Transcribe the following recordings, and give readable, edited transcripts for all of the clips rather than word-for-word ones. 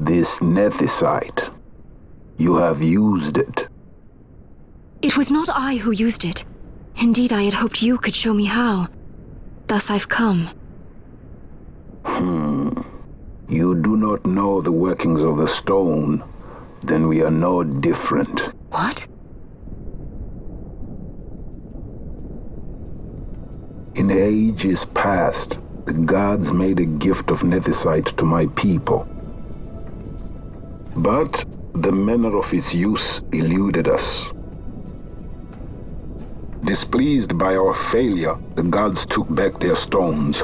This Ffxii. You have used it. It was not I who used it. Indeed, I had hoped you could show me how. Thus I've come. You do not know the workings of the stone. Then we are no different. What? In ages past, the gods made a gift of Ffxii to my people. But the manner of its use eluded us. Displeased by our failure, the gods took back their stones.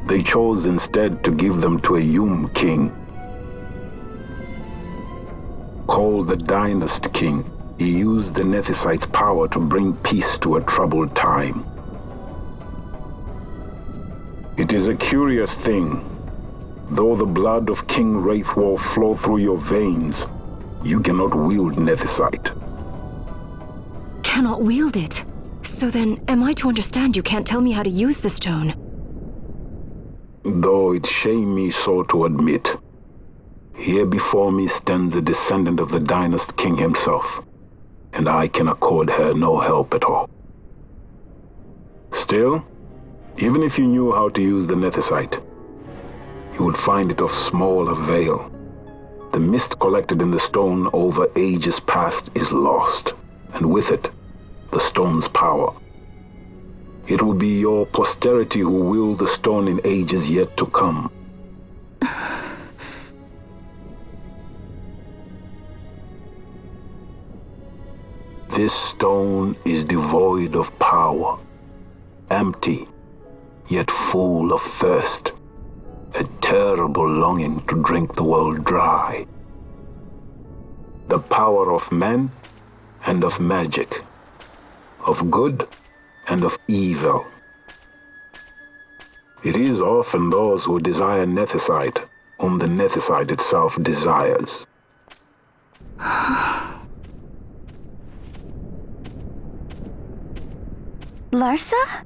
They chose instead to give them to a king. Called the Dynast King, he used the Ffxii's power to bring peace to a troubled time. It is a curious thing. Though the blood of King Wraithwolf flow through your veins, you cannot wield Ffxii. Cannot wield it? So then, am I to understand you can't tell me how to use the stone? Though it shame me so to admit, here before me stands a descendant of the Dynast King himself, and I can accord her no help at all. Still, even if you knew how to use the Ffxii, you would find it of small avail. The mist collected in the stone over ages past is lost, and with it, the stone's power. It will be your posterity who wield the stone in ages yet to come. This stone is devoid of power, empty, yet full of thirst, a terrible longing to drink the world dry. The power of men and of magic, of good and of evil. It is often those who desire Ffxii whom the Ffxii itself desires. Larsa?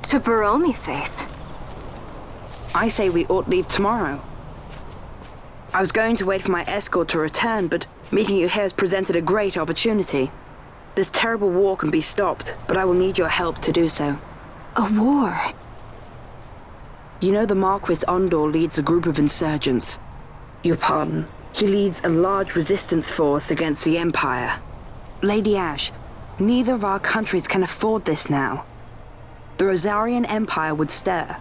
To Ffxii. I say we ought leave tomorrow. I was going to wait for my escort to return, but meeting you here has presented a great opportunity. This terrible war can be stopped, but I will need your help to do so. A war? You know the Marquis Ondor leads a group of insurgents. Your pardon. He leads a large resistance force against the Empire. Lady Ash, neither of our countries can afford this now. The Rosarian Empire would stir.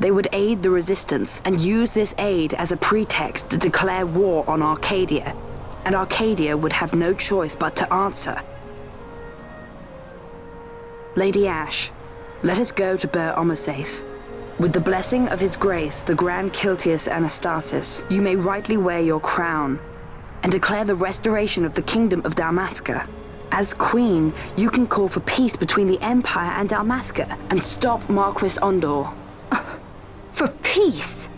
They would aid the resistance and use this aid as a pretext to declare war on Arcadia, and Arcadia would have no choice but to answer. Lady Ash, let us go to Ffxii. With the blessing of His Grace, the Grand Kiltius Anastasis, you may rightly wear your crown and declare the restoration of the Kingdom of Dalmasca. As Queen, you can call for peace between the Empire and Dalmasca and stop Marquis Ondor. For peace?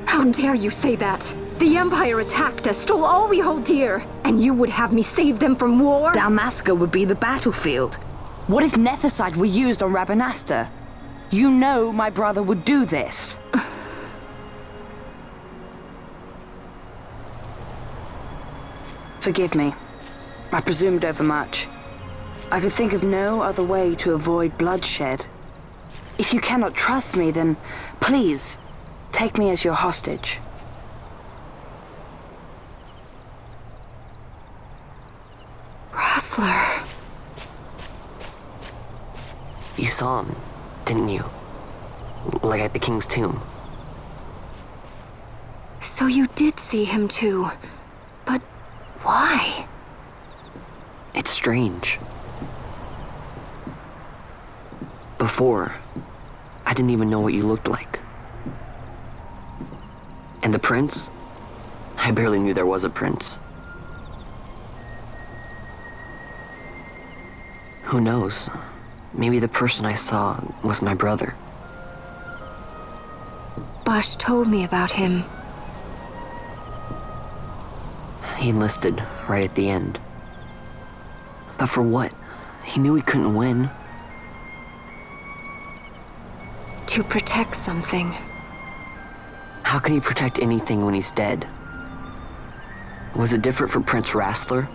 How dare you say that? The Empire attacked us, stole all we hold dear, and you would have me save them from war? Dalmasca would be the battlefield. What if Ffxii were used on Rabanasta? You know my brother would do this. Forgive me. I presumed overmuch. I could think of no other way to avoid bloodshed. If you cannot trust me, then please, take me as your hostage. Rustler. You saw him, didn't you? Like at the King's tomb. So you did see him too. But why? It's strange. Before, I didn't even know what you looked like. And the prince? I barely knew there was a prince. Who knows? maybe the person I saw was my brother. Bosch told me about him. He enlisted right at the end. But for what? He knew he couldn't win. To protect something. How can he protect anything when he's dead? Was it different for Prince Rassler?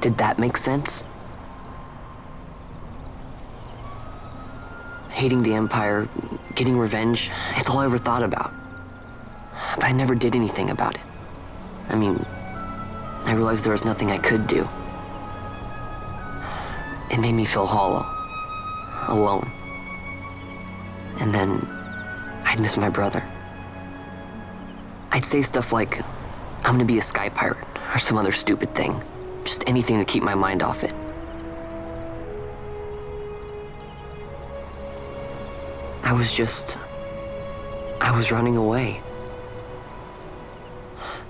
Did that make sense? Hating the Empire, getting revenge, it's all I ever thought about. But I never did anything about it. I mean, I realized there was nothing I could do. It made me feel hollow, alone. And then I'd miss my brother. I'd say stuff like, I'm gonna be a sky pirate, or some other stupid thing. Just anything to keep my mind off it. I was running away.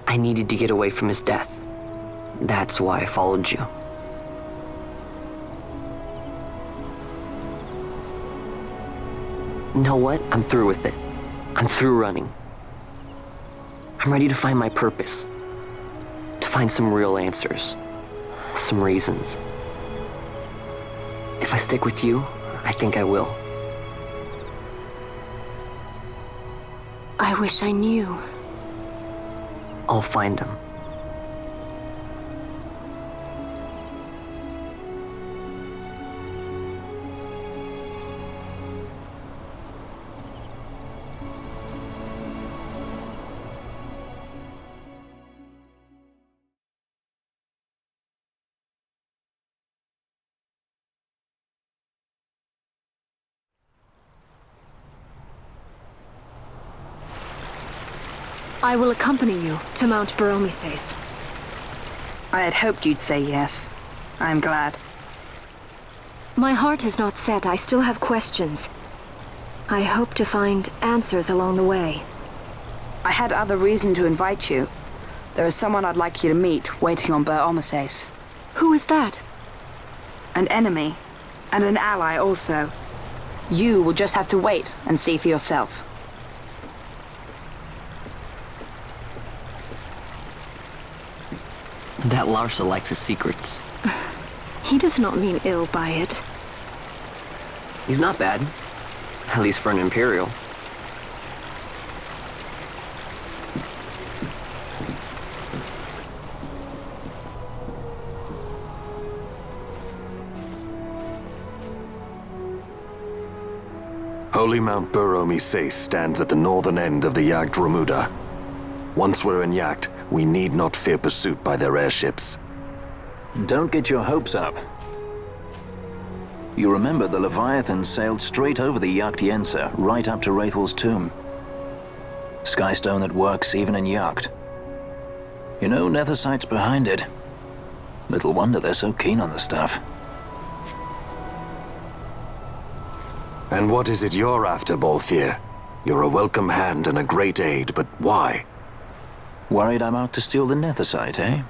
I needed to get away from his death. That's why I followed you. You know what? I'm through with it. I'm through running. I'm ready to find my purpose. To find some real answers. Some reasons. If I stick with you, I think I will. I wish I knew. I'll find them. I will accompany you to Mount Ffxii. I had hoped you'd say yes. I'm glad. My heart is not set. I still have questions. I hope to find answers along the way. I had other reason to invite you. There is someone I'd like you to meet waiting on Ffxii. Who is that? An enemy, and an ally also. You will just have to wait and see for yourself. That Larsa likes his secrets. He does not mean ill by it. He's not bad. At least for an Imperial. Holy Mount Ffxii stands at the northern end of the Jagd Remuda. Once we're in Jagd, we need not fear pursuit by their airships. Don't get your hopes up. You remember the Leviathan sailed straight over the Jagd Yensa, right up to Wraithel's tomb. Skystone that works even in Jagd. You know, Nethersight's behind it. Little wonder they're so keen on the stuff. And what is it you're after, Balthier? You're a welcome hand and a great aid, but why? Worried I'm out to steal the Nethersight, eh?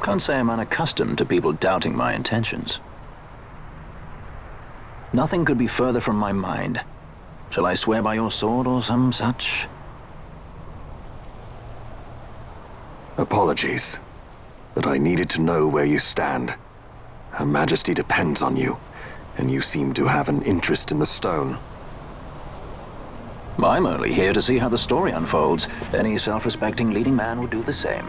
Can't say I'm unaccustomed to people doubting my intentions. Nothing could be further from my mind. Shall I swear by your sword or some such? Apologies, but I needed to know where you stand. Her Majesty depends on you, and you seem to have an interest in the stone. I'm only here to see how the story unfolds. Any self-respecting leading man would do the same.